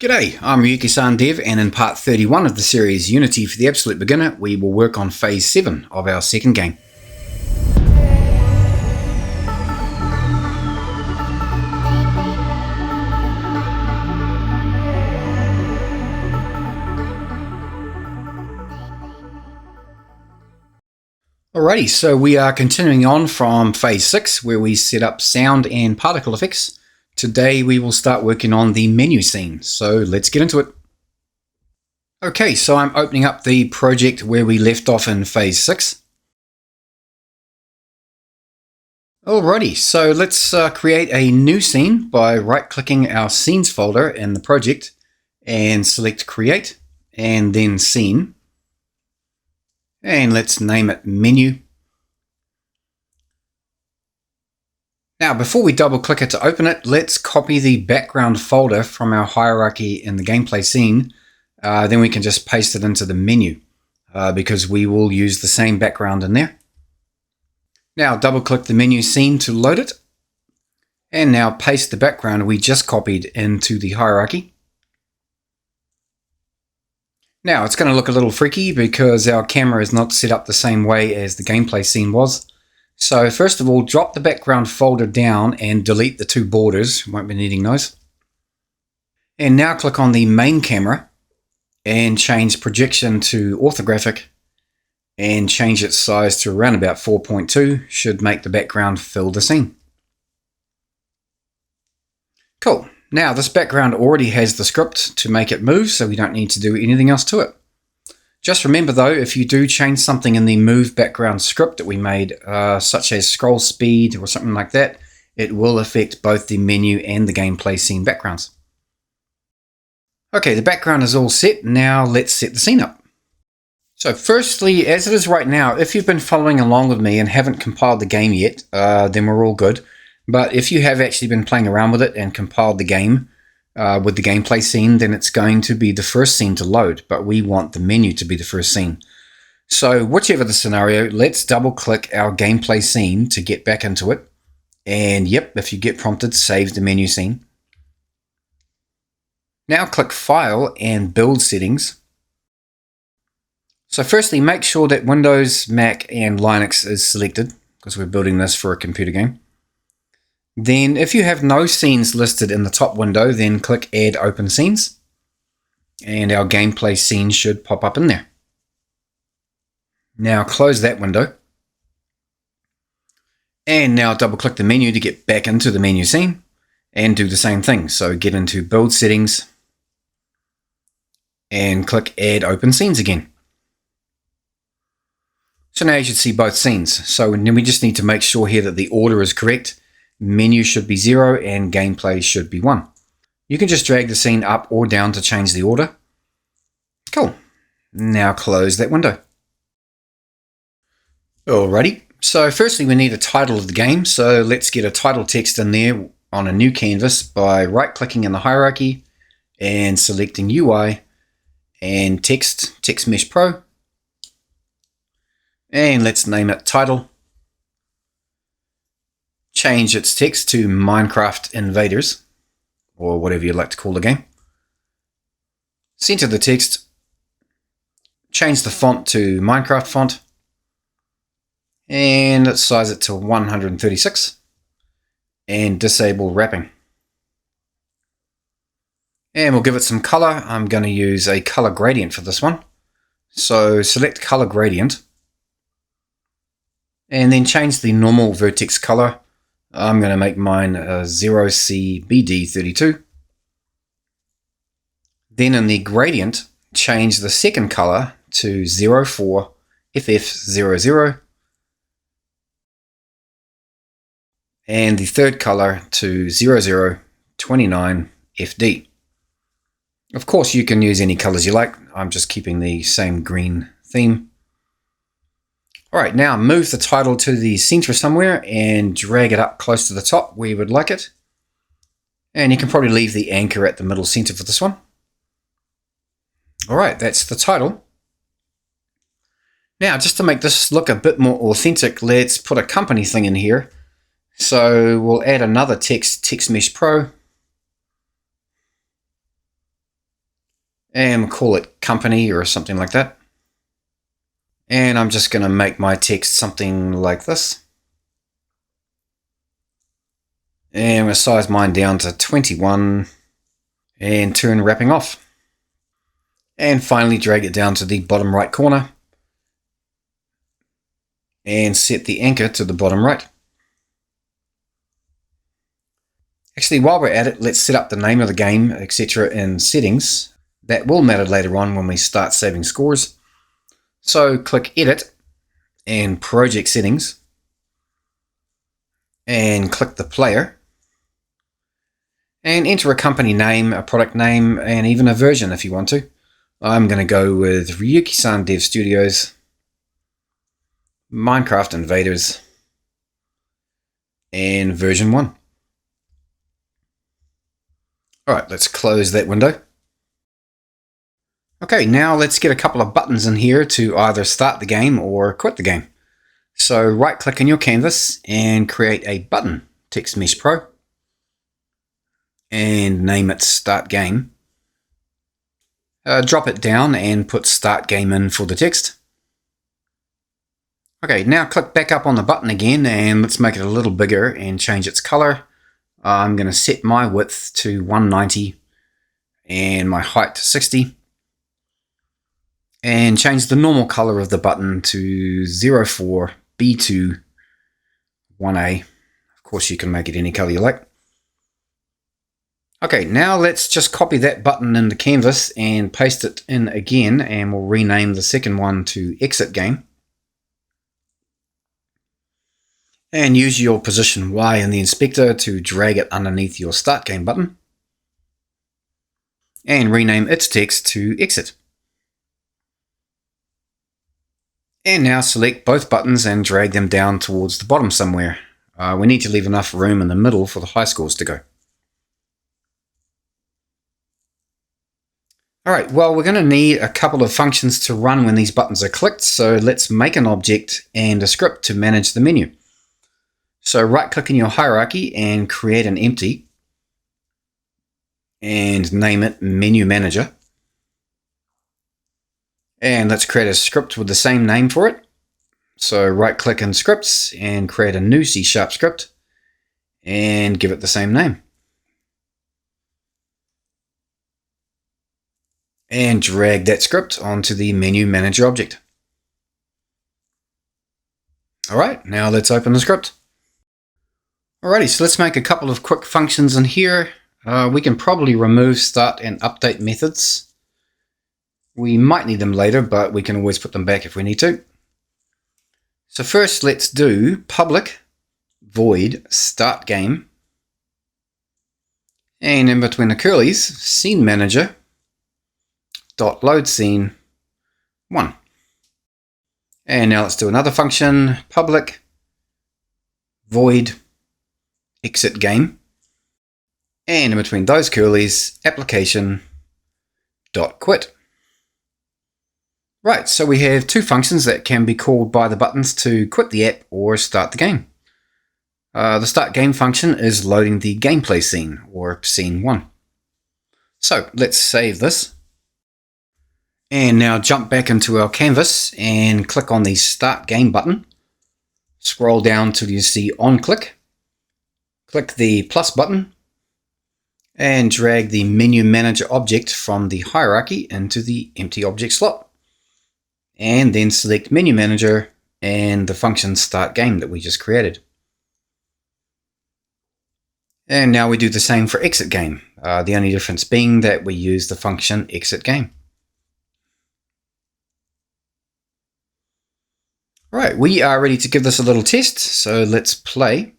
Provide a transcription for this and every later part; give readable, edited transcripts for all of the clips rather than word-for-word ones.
G'day, I'm Ryuki-san Dev, and in part 31 of the series Unity for the Absolute Beginner, we will work on phase 7 of our second game. Alrighty, so we are continuing on from phase 6 where we set up sound and particle effects. Today we will start working on the menu scene, so let's get into it. Okay, so I'm opening up the project where we left off in phase 6. Alrighty, so let's create a new scene by right-clicking our scenes folder in the project and select create and then scene. And let's name it menu. Now, before we double click it to open it, let's copy the background folder from our hierarchy in the gameplay scene. Then we can just paste it into the menu because we will use the same background in there. Now double click the menu scene to load it. And now paste the background we just copied into the hierarchy. Now it's going to look a little freaky because our camera is not set up the same way as the gameplay scene was. So first of all, drop the background folder down and delete the two borders. Won't be needing those. And now click on the main camera and change projection to orthographic and change its size to around about 4.2. Should make the background fill the scene. Cool. Now this background already has the script to make it move, so we don't need to do anything else to it. Just remember though, if you do change something in the move background script that we made, such as scroll speed or something like that, it will affect both the menu and the gameplay scene backgrounds. Okay, the background is all set. Now let's set the scene up. So firstly, as it is right now, if you've been following along with me and haven't compiled the game yet, then we're all good. But if you have actually been playing around with it and compiled the game with the gameplay scene, then it's going to be the first scene to load, but we want the menu to be the first scene. So whichever the scenario, let's double click our gameplay scene to get back into it. And yep, if you get prompted, save the menu scene. Now click File and Build Settings. So firstly, make sure that Windows, Mac and Linux is selected because we're building this for a computer game. Then if you have no scenes listed in the top window, then click Add Open Scenes. And our gameplay scene should pop up in there. Now close that window. And now double click the menu to get back into the menu scene and do the same thing. So get into Build Settings and click Add Open Scenes again. So now you should see both scenes. So then we just need to make sure here that the order is correct. Menu should be 0 and gameplay should be 1. You can just drag the scene up or down to change the order. Cool. Now close that window. Alrighty. So firstly we need a title of the game. So let's get a title text in there on a new canvas by right clicking in the hierarchy and selecting UI and text Mesh Pro. And let's name it title. Change its text to MineCraft Invaders, or whatever you'd like to call the game. Center the text. Change the font to MineCraft font. And let's size it to 136. And disable wrapping. And we'll give it some color. I'm going to use a color gradient for this one. So select color gradient. And then change the normal vertex color. I'm going to make mine 0CBD32. Then in the gradient, change the second color to 04FF00. And the third color to 0029FD. Of course, you can use any colors you like. I'm just keeping the same green theme. Alright, now move the title to the center somewhere and drag it up close to the top where you would like it. And you can probably leave the anchor at the middle center for this one. Alright, that's the title. Now, just to make this look a bit more authentic, let's put a company thing in here. So we'll add another text Mesh Pro. and we'll call it company or something like that. And I'm just going to make my text something like this. And we'll size mine down to 21 and turn wrapping off. And finally drag it down to the bottom right corner and set the anchor to the bottom right. Actually, while we're at it, let's set up the name of the game, etc. in settings. That will matter later on when we start saving scores. So click Edit and Project Settings and click the player and enter a company name, a product name, and even a version if you want to. I'm going to go with Ryuki-san Dev Studios, MineCraft Invaders, and version 1. Alright, let's close that window. Okay, now let's get a couple of buttons in here to either start the game or quit the game. So right click in your canvas and create a button, Text Mesh Pro, and name it Start Game. Drop it down and put Start Game in for the text. Okay, now click back up on the button again and let's make it a little bigger and change its color. I'm going to set my width to 190 and my height to 60. And change the normal color of the button to 04B2 1A. Of course, you can make it any color you like. Okay, now let's just copy that button in the canvas and paste it in again, and we'll rename the second one to Exit Game. And use your position Y in the inspector to drag it underneath your Start Game button. And rename its text to Exit. And now select both buttons and drag them down towards the bottom somewhere. We need to leave enough room in the middle for the high scores to go. Alright, well, we're going to need a couple of functions to run when these buttons are clicked, so let's make an object and a script to manage the menu. So right click in your hierarchy and create an empty and name it Menu Manager. And let's create a script with the same name for it. So right click in Scripts and create a new C# script and give it the same name. And drag that script onto the Menu Manager object. Alright, now let's open the script. Alrighty, so let's make a couple of quick functions in here. We can probably remove start and update methods. We might need them later, but we can always put them back if we need to. So first let's do public void start game. And in between the curlies, scene manager dot load scene 1. And now let's do another function, public void exit game. And in between those curlies, application dot quit. Right, so we have two functions that can be called by the buttons to quit the app or start the game. The start game function is loading the gameplay scene, or scene 1. So let's save this. And now jump back into our canvas and click on the start game button. Scroll down till you see on click. Click the plus button and drag the menu manager object from the hierarchy into the empty object slot. And then select Menu Manager and the function Start Game that we just created. And now we do the same for Exit Game, the only difference being that we use the function Exit Game. Right, we are ready to give this a little test, so let's play.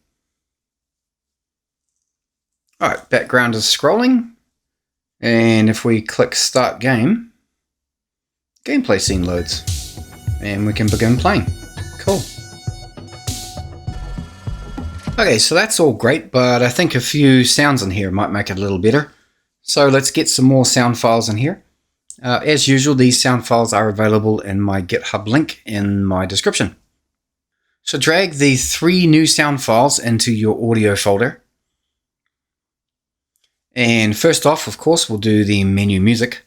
Alright, background is scrolling, and if we click Start Game, gameplay scene loads, and we can begin playing. Cool. Okay, so that's all great, but I think a few sounds in here might make it a little better. So let's get some more sound files in here. As usual, these sound files are available in my GitHub link in my description. So drag the 3 new sound files into your audio folder. And first off, of course, we'll do the menu music.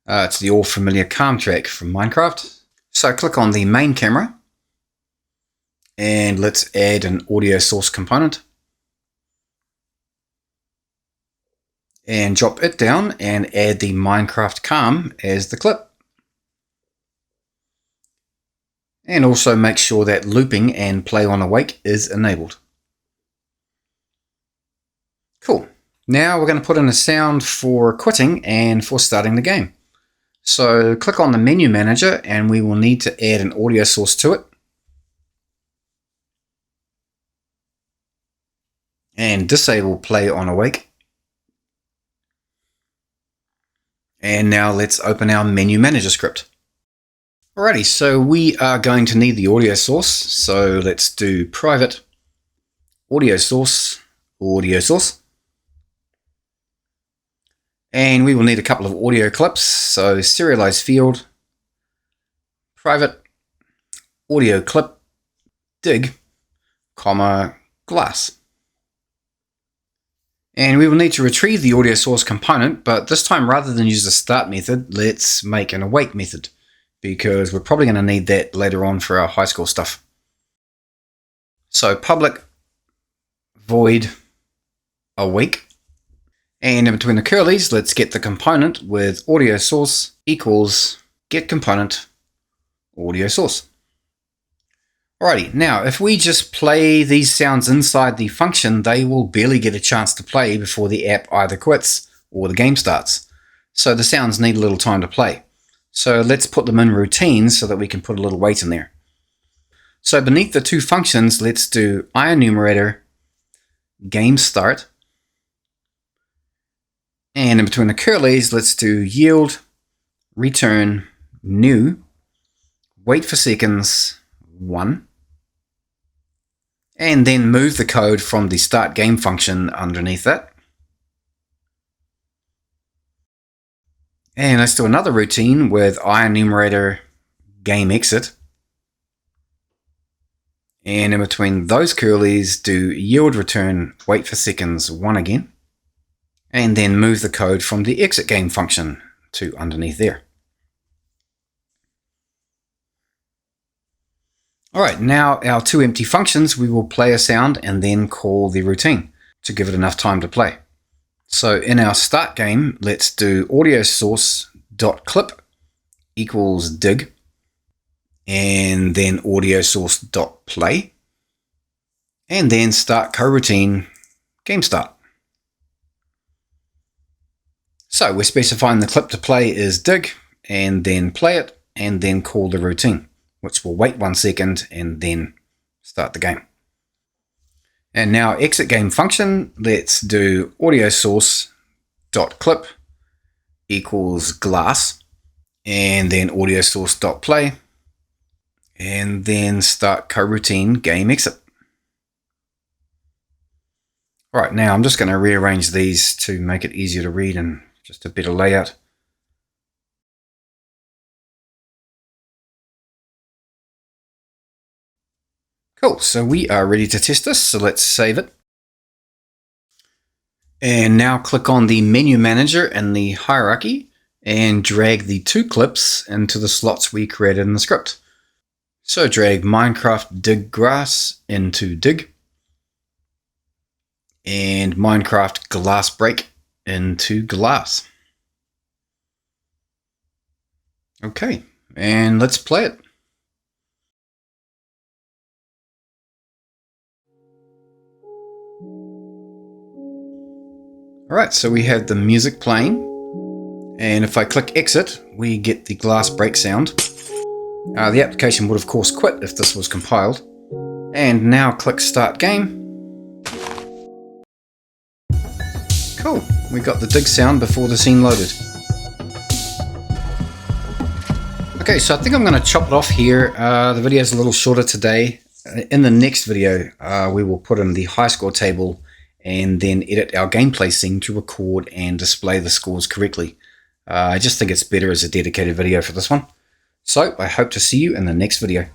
It's the all familiar calm track from MineCraft. So click on the main camera and let's add an audio source component. And drop it down and add the MineCraft calm as the clip. And also make sure that looping and play on awake is enabled. Cool. Now we're going to put in a sound for quitting and for starting the game. So click on the menu manager and we will need to add an audio source to it. And disable play on awake. And now let's open our menu manager script. Alrighty, so we are going to need the audio source. So let's do private audio source, audio source. And we will need a couple of audio clips. So serialize field, private audio clip, dig, comma, glass. And we will need to retrieve the audio source component, but this time rather than use the start method, let's make an awake method, because we're probably going to need that later on for our high school stuff. So public void awake. And in between the curlies, let's get the component with audio source equals get component audio source. Alrighty, now if we just play these sounds inside the function, they will barely get a chance to play before the app either quits or the game starts. So the sounds need a little time to play. So let's put them in routines so that we can put a little weight in there. So beneath the two functions, let's do IEnumerator game start. And in between the curlies, let's do yield return new wait for seconds 1. And then move the code from the start game function underneath that. And let's do another routine with IEnumerator game exit. And in between those curlies, do yield return wait for seconds 1 again. And then move the code from the exit game function to underneath there. Alright, now our two empty functions, we will play a sound and then call the routine to give it enough time to play. So in our start game, let's do audio source dot clip equals dig, and then audio source dot play, and then start coroutine game start. So we're specifying the clip to play is dig, and then play it, and then call the routine, which will wait 1 second and then start the game. And now exit game function, let's do audio source dot clip equals glass, and then audio source dot play, and then start coroutine game exit. All right, now I'm just going to rearrange these to make it easier to read and just a better layout. Cool, so we are ready to test this, so let's save it. And now click on the menu manager and the hierarchy and drag the two clips into the slots we created in the script. So drag MineCraft dig grass into dig and MineCraft glass break into glass. Okay, and let's play it. Alright, so we have the music playing, and if I click exit, we get the glass break sound. The application would of course quit if this was compiled. And now click start game. Cool, we got the dig sound before the scene loaded. Okay, so I think I'm going to chop it off here. The video is a little shorter today. In the next video, we will put in the high score table and then edit our gameplay scene to record and display the scores correctly. I just think it's better as a dedicated video for this one. So I hope to see you in the next video.